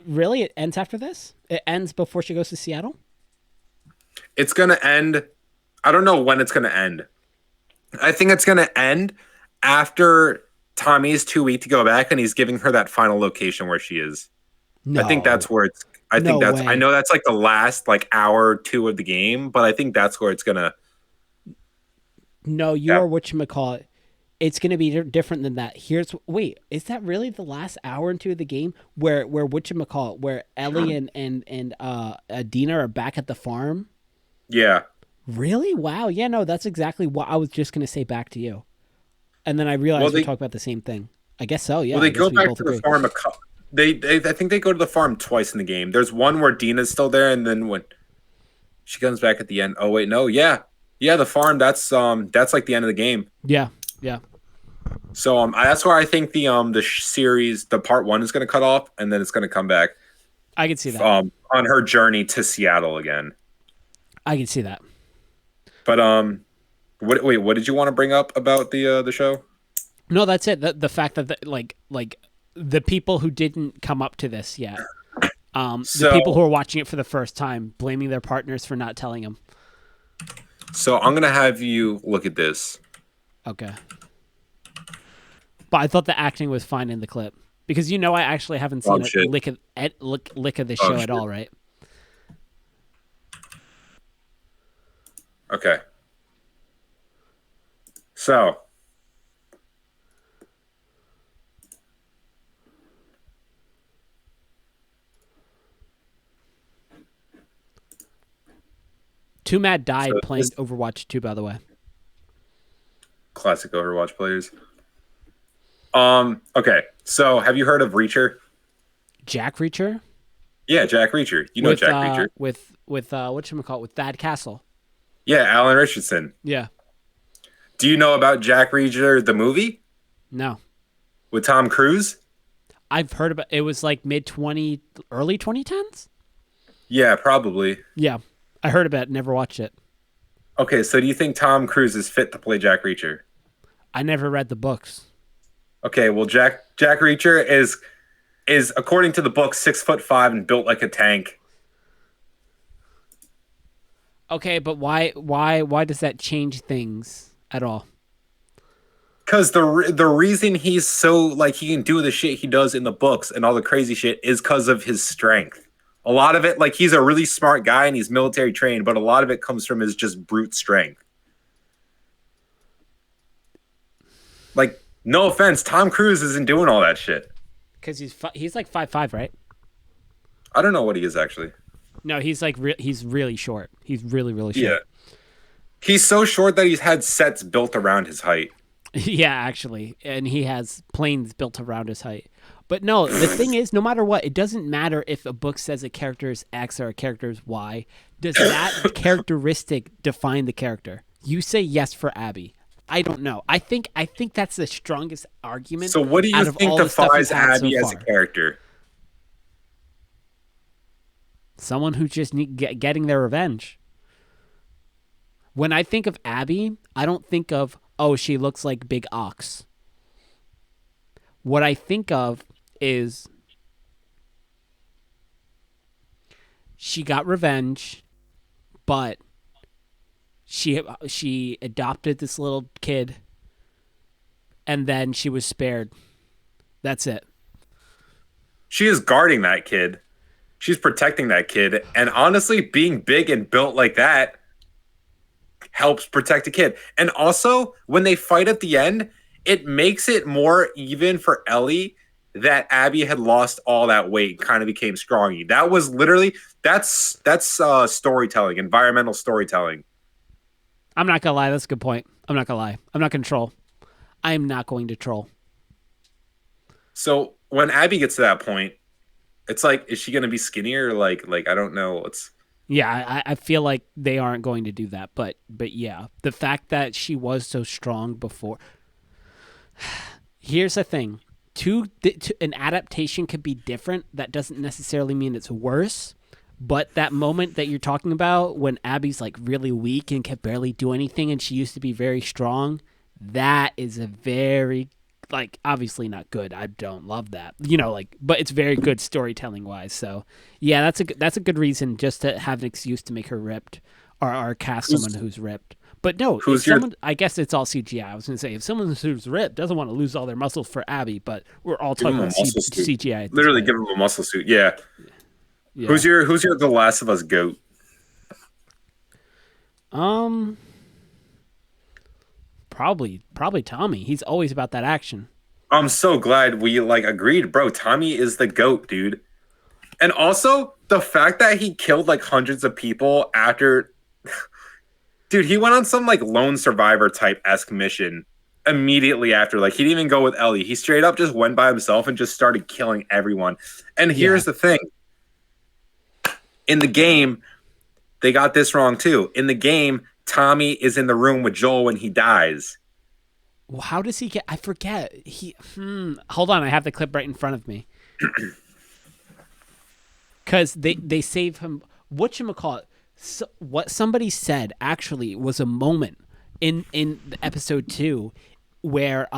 Really, it ends after this? It ends before she goes to Seattle? It's gonna end. I don't know when it's gonna end. I think it's gonna end after Tommy's too weak to go back, and he's giving her that final location where she is. No. I think that's where it's. I think No that's. way. I know that's like the last like hour or two of the game, but I think that's where it's gonna. No, you Yeah. are whatchamacallit. It's going to be different than that. Wait, is that really the last hour or two of the game where whatchamacallit, where Ellie and Dina are back at the farm? Yeah. Really? Wow. Yeah, no, that's exactly what I was just going to say back to you. And then I realized Well, we they- talked about the same thing. I guess so, yeah. Well, they I guess go we back both to the agree. farm. I think they go to the farm twice in the game. There's one where Dina's still there, and then when she comes back at the end. Oh wait, no, yeah, the farm. That's like the end of the game. Yeah, yeah. So that's where I think the series, the part one is going to cut off, and then it's going to come back I can see that. on her journey to Seattle again. I can see that. But what did you want to bring up about the show? No, that's it. The fact that like the people who didn't come up to this yet, the So- people who are watching it for the first time, blaming their partners for not telling them. So I'm going to have you look at this. Okay. But I thought the acting was fine in the clip because I actually haven't seen shit. lick of the show at shit. all, right? Okay. So Two Mad died So playing this- Overwatch 2, by the way. classic Overwatch players. Okay. So have you heard of Reacher? Jack Reacher? Yeah, Jack Reacher. You know Jack Reacher. With whatchamacallit, with Thad Castle. Yeah, Alan Richardson. Yeah. Do you know about Jack Reacher the movie No. with Tom Cruise? I've heard about it. Was like early 2010s? Yeah, probably. Yeah. I heard about it, never watched it. Okay, so do you think Tom Cruise is fit to play Jack Reacher? I never read the books. Okay, well Jack Reacher is according to the book 6'5" and built like a tank. Okay, but why does that change things at all? Because the reason he's so like he can do the shit he does in the books and all the crazy shit is because of his strength. A lot of it, like he's a really smart guy and he's military trained, but a lot of it comes from his just brute strength. Like, no offense, Tom Cruise isn't doing all that shit. Because he's like 5'5", right? I don't know what he is actually. No, he's like he's really short. He's really really Yeah. short. He's so short that he's had sets built around his height. Yeah, actually, and he has planes built around his height. But no, the thing is, no matter what, it doesn't matter if a book says a character is X or a character is Y. Does that characteristic define the character? You say yes for Abby. I don't know. I think that's the strongest argument. So what do you out of think all the stuff defines he's had Abby so as a far. character? Someone who just getting their revenge. When I think of Abby, I don't think of, oh, she looks like Big Ox. What I think of is she got revenge, but she adopted this little kid, and then she was spared. That's it. She is guarding that kid. She's protecting that kid. And honestly, being big and built like that helps protect a kid. And also, when they fight at the end, it makes it more even for Ellie that Abby had lost all that weight, kind of became strong. That was literally that's storytelling, environmental storytelling. I'm not gonna lie. That's a good point. I'm not gonna lie. I'm not gonna troll. I am not going to troll. So when Abby gets to that point, it's like, is she gonna be skinnier? Like I don't know. It's Yeah, I feel like they aren't going to do that, but yeah, the fact that she was so strong before. Here's the thing: an adaptation could be different. That doesn't necessarily mean it's worse. But that moment that you're talking about, when Abby's like really weak and can barely do anything, and she used to be very strong, that is a very like obviously not good. I don't love that, like, but it's very good storytelling wise. So yeah, that's a good reason just to have an excuse to make her ripped or cast someone who's ripped. But no, if someone, I guess it's all CGI. I was going to say, if someone who's ripped doesn't want to lose all their muscles for Abby, but we're all talking about CGI. Literally give him a muscle suit. Yeah. Who's your The Last of Us GOAT? Probably Tommy. He's always about that action. I'm so glad we agreed, bro. Tommy is the GOAT, dude. And also the fact that he killed hundreds of people after. Dude, he went on some lone survivor type-esque mission immediately after. He didn't even go with Ellie. He straight up just went by himself and just started killing everyone. And here's the thing. In the game, they got this wrong too. In the game, Tommy is in the room with Joel when he dies. Well, how does he get? I forget. Hold on, I have the clip right in front of me. Because they save him. Whatchamacallit? So, what somebody said actually was a moment in episode 2 where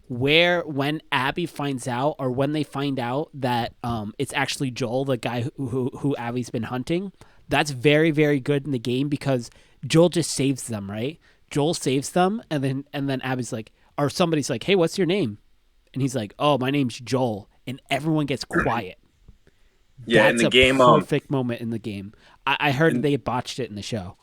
when Abby finds out, or when they find out that it's actually Joel, the guy who Abby's been hunting. That's very, very good in the game because Joel just saves them, right? Joel saves them, and then Abby's like, or somebody's like, "Hey, what's your name?" And he's like, "Oh, my name's Joel," and everyone gets quiet. Yeah, that's in the game, perfect moment in the game. I heard they botched it in the show.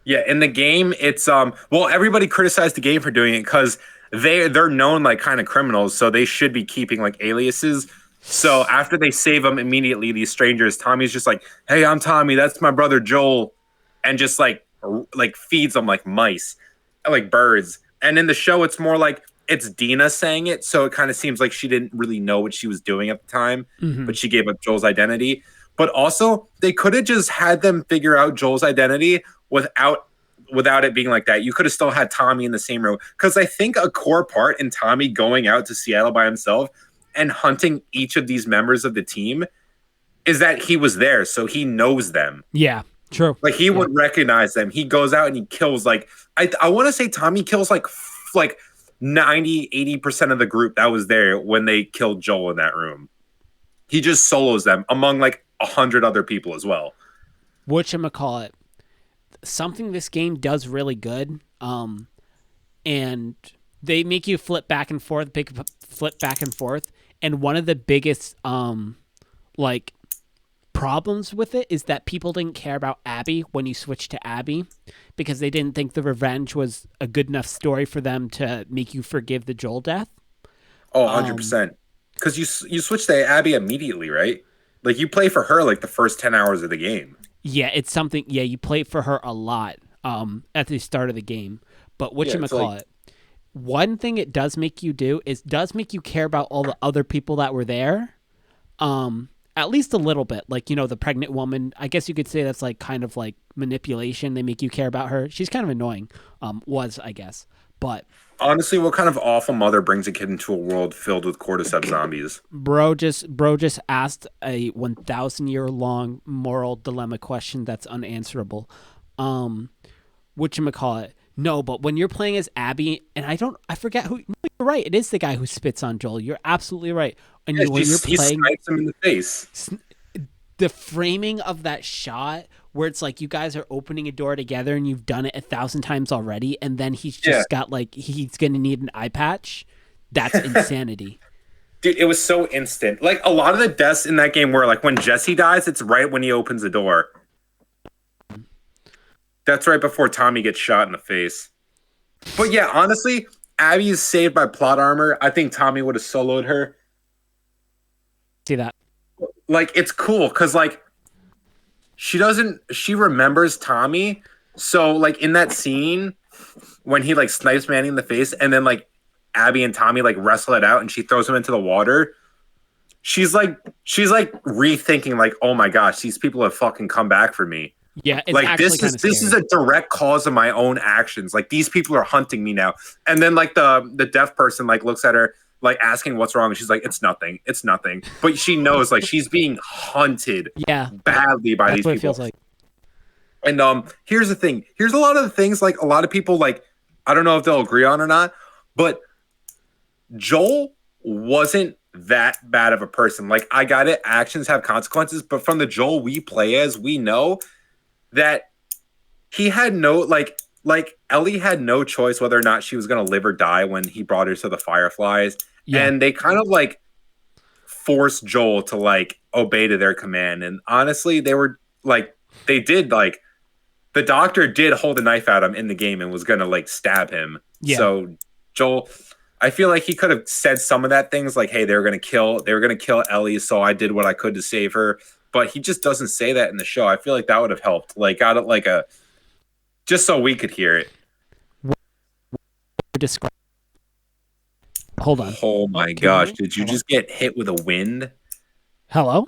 Yeah, in the game, it's well, everybody criticized the game for doing it because they're known kind of criminals, so they should be keeping aliases. So after they save them immediately, these strangers, Tommy's just like, "Hey, I'm Tommy. That's my brother Joel," and just feeds them like mice, like birds. And in the show, it's more it's Dina saying it, so it kind of seems like she didn't really know what she was doing at the time, but she gave up Joel's identity. But also, they could have just had them figure out Joel's identity without it being like that. You could have still had Tommy in the same room. Because I think a core part in Tommy going out to Seattle by himself and hunting each of these members of the team is that he was there, so he knows them. Yeah, true. He would recognize them. He goes out and he kills, I want to say Tommy kills, 90, 80% of the group that was there when they killed Joel in that room. He just solos them among 100 other people as well. Whatchamacallit? Something this game does really good, and they make you flip back and forth, and one of the biggest problems with it is that people didn't care about Abby when you switched to Abby because they didn't think the revenge was a good enough story for them to make you forgive the Joel death. Oh, 100%. Because you switch to Abby immediately, right? You play for her the first 10 hours of the game. Yeah, it's something. Yeah, you play for her a lot at the start of the game. But whatchamacallit, one thing it does make you do is does make you care about all the other people that were there. At least a little bit. The pregnant woman, I guess you could say that's kind of manipulation. They make you care about her. She's kind of annoying, I guess. But honestly, what kind of awful mother brings a kid into a world filled with cordyceps zombies? Bro just asked a 1,000-year-long moral dilemma question that's unanswerable. Whatchamacallit? No, but when you're playing as Abby, and I forget who. No, you're right. It is the guy who spits on Joel. You're absolutely right. And when you're playing, he snipes him in the face. The framing of that shot where it's you guys are opening a door together and you've done it 1,000 times already, and then he's just got he's gonna need an eye patch. That's insanity. Dude, it was so instant. A lot of the deaths in that game were when Jesse dies, it's right when he opens the door. That's right before Tommy gets shot in the face. But yeah, honestly, Abby is saved by plot armor. I think Tommy would have soloed her. See that? It's cool because she remembers Tommy. So in that scene when he snipes Manny in the face and then Abby and Tommy wrestle it out and she throws him into the water. She's rethinking oh my gosh, these people have fucking come back for me. Yeah, it's this is a direct cause of my own actions. These people are hunting me now. And then the deaf person looks at her asking what's wrong, and she's like, it's nothing. But she knows she's being hunted badly by these people. It feels like. And here's the thing. Here's a lot of the things a lot of people I don't know if they'll agree on or not, but Joel wasn't that bad of a person. Like, I got it, actions have consequences, but from the Joel we play as, we know that he had no like Ellie had no choice whether or not she was gonna live or die when he brought her to the Fireflies. Yeah. And they kind of like forced Joel to like obey to their command. And honestly, they did like the doctor did hold a knife at him in the game and was gonna like stab him. Yeah. So Joel, I feel like he could have said some of that things like, hey, they were gonna kill Ellie, so I did what I could to save her. But he just doesn't say that in the show. I feel like that would have helped. Like, got it like a just so we could hear it. Describe. Hold on. Oh my can gosh! you- Did you hold on. just get hit with a wind? Hello?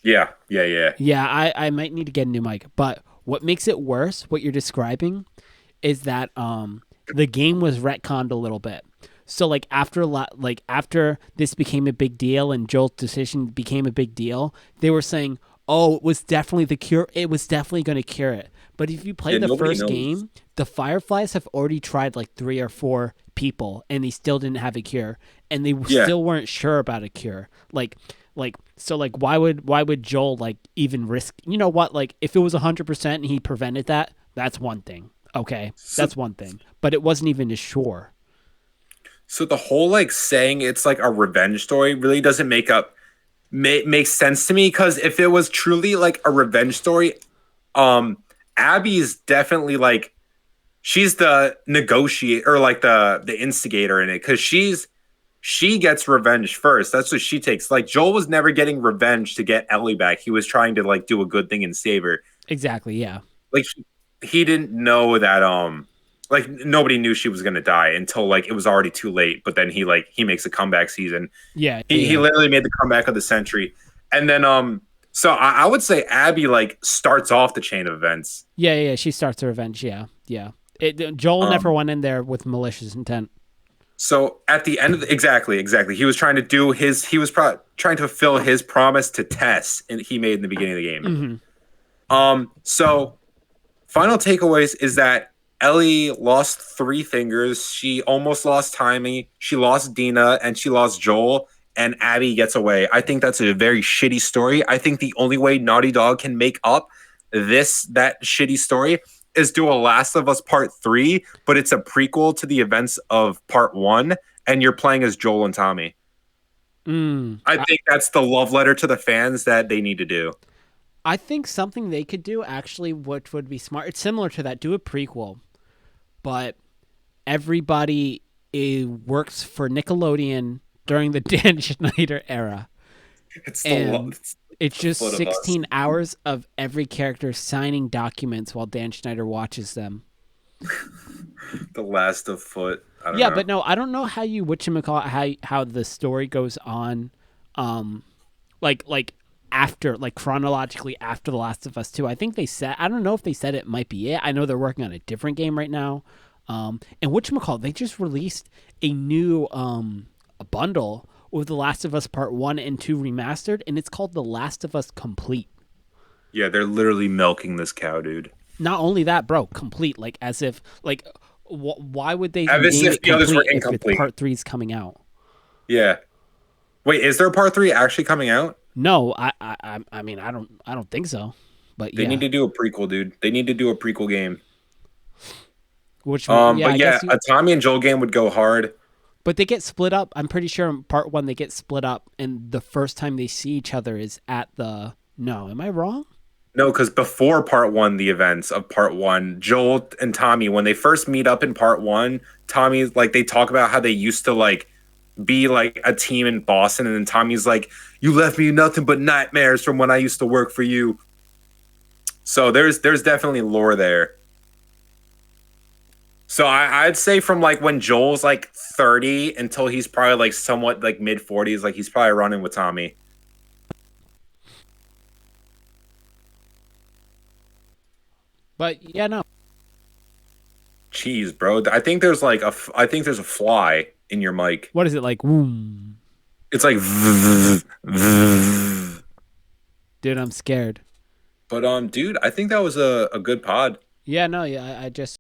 Yeah. Yeah, I might need to get a new mic. But what makes it worse, what you're describing, is that the game was retconned a little bit. So like after this became a big deal and Joel's decision became a big deal, they were saying, "Oh, it was definitely the cure. It was definitely going to cure it." But if you play Yeah, the nobody first knows. game, the Fireflies have already tried like 3 or 4 people, and they still didn't have a cure, and they Yeah. still weren't sure about a cure. So why would Joel like even risk? You know what? Like if it was 100% and he prevented that, that's one thing. Okay, that's one thing. But it wasn't even as sure. So the whole like saying it's like a revenge story really doesn't make sense to me, because if it was truly like a revenge story, Abby's definitely like she's the negotiator or like the instigator in it, because she gets revenge first. That's what she takes. Like Joel was never getting revenge to get Ellie back. He was trying to like do a good thing and save her. Exactly. Yeah. Like he didn't know that like nobody knew she was gonna die until like it was already too late. But then he makes a comeback season. Yeah. He literally made the comeback of the century. And then so I would say Abby like starts off the chain of events. Yeah. She starts her revenge. Yeah. Joel never went in there with malicious intent. So at the end of exactly. He was trying to do trying to fulfill his promise to Tess and he made in the beginning of the game. Mm-hmm. So final takeaways is that Ellie lost 3 fingers. She almost lost Tommy. She lost Dina and she lost Joel, and Abby gets away. I think that's a very shitty story. I think the only way Naughty Dog can make up that shitty story is do a Last of Us Part 3, but it's a prequel to the events of Part 1, and you're playing as Joel and Tommy. I think that's the love letter to the fans that they need to do. I think something they could do actually, which would be smart. It's similar to that. Do a prequel, but everybody works for Nickelodeon during the Dan Schneider era. It's It's just foot of 16 us. hours of every character signing documents while Dan Schneider watches them. The last of Foot. I don't Yeah, know. but no, I don't know how you how the story goes on, like after, like chronologically after The Last of Us 2. I think they said, I don't know if they said it might be it. I know they're working on a different game right now. And whatchamacallit, they just released a new a bundle with The Last of Us Part 1 and 2 remastered, and it's called The Last of Us Complete. Yeah, they're literally milking this cow, dude. Not only that, bro, complete, like as if like why would they As name if it the others were complete if incomplete. Part 3 is coming out? Yeah. Wait, is there a Part 3 actually coming out? No, I mean I don't think so. But They yeah, need to do a prequel, dude. They need to do a prequel game. which But I yeah, guess a Tommy and Joel game would go hard. but they get split up. I'm pretty sure in Part 1 they get split up, and the first time they see each other is at the. No, am I wrong? No, because before Part 1, the events of Part 1, Joel and Tommy, when they first meet up in Part 1, Tommy's like, they talk about how they used to like be like a team in Boston, and then Tommy's like, you left me nothing but nightmares from when I used to work for you. So there's definitely lore there. So I'd say from like when Joel's like 30 until he's probably like somewhat like mid 40s, like he's probably running with Tommy. But yeah, no. Jeez, bro. I think there's like I think there's a fly in your mic. What is it like? Woom. It's like Dude, I'm scared. but dude, I think that was a good pod. Yeah, no, yeah, I just